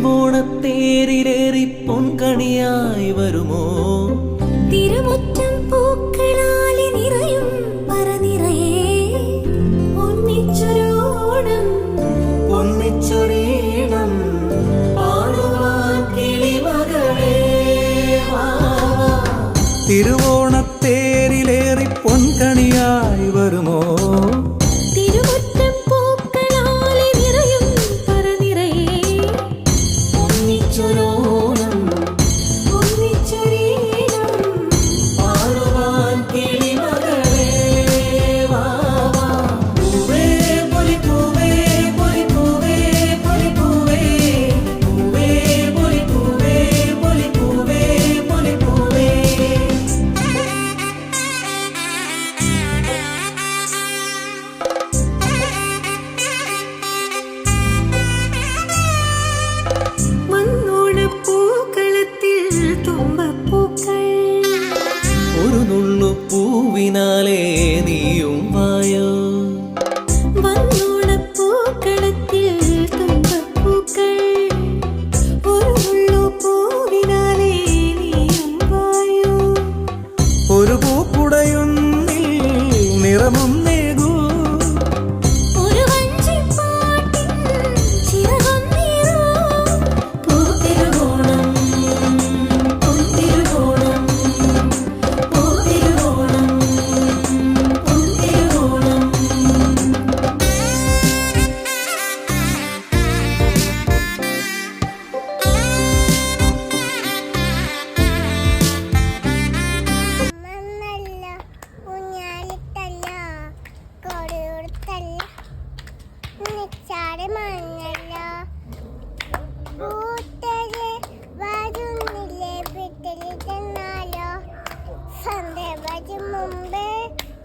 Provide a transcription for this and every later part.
തിരുവോണത്തേരിലേറി പൊൻകണിയായി വരുമോ? തിരുമുറ്റം പൂക്കളാലെ നിറയും പറനിറയെ ഒന്നിച്ചൊരോണം ഒന്നിച്ചൊരീണം പാടുവാൻ കിളിമകളേ വാ. തിരുവോണത്തേരിലേറി പൊൻകണിയായി വരുമോ? പൂവിനാലേ നീയും വായോ. വന്നോണപ്പൂക്കളത്തിൽ തുമ്പപ്പൂക്കൾ ഒരു നുള്ളു പൂവിനാലേ നീയും വായോ. ഒരു പൂക്കുടയൊന്നിൽ നിറമും നേകൂ. ഒരു വഞ്ചിപ്പാട്ടിൽ ചിറകും നീറൂ. പൂത്തിരുവോണം പൊൻതിരുവോണം മുമ്പേ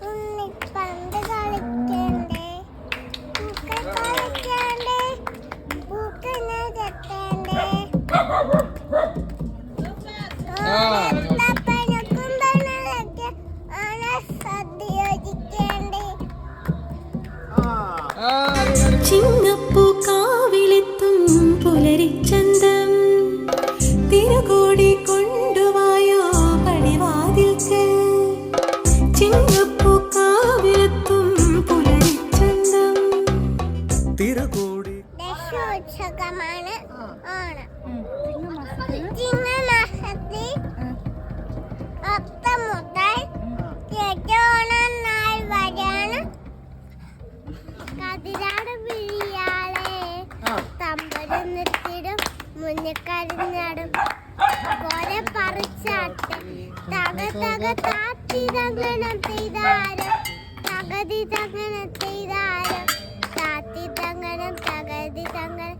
ഉണ്ണിപ്പന്ത് കളിക്കണ്ടേ കളിക്കണ്ടേ പൂക്കനെ തെറ്റണ്ടേ ചിങ്ങപ്പൂ കാവിലെത്തും പുലരിച്ചന്തം തിരുകോടി കൊണ്ടുവായോ പടിവാതിൽക്ക്. ചിങ്ങപ്പൂ കാവിലെത്തും പുലരിച്ചന്തം തിരുകോടി ദശോത്സവമാണ് ഓണം. ചിങ്ങമാസത്തിൽ അത്തം മുതൽ കേട്ടോണം നാൾ വരെയാണ് കതിരാട് വിളിയാളെ തമ്പരം നിർത്തിടും മുന്നക്കരുന്നാടും പോലെ പറിച്ചാട്ട് തക തക താത്തി തങ്ങനം ചെയ്താരം തകതി തങ്ങനം ചെയ്താരം താത്തി തങ്ങനം തകതി തങ്ങനം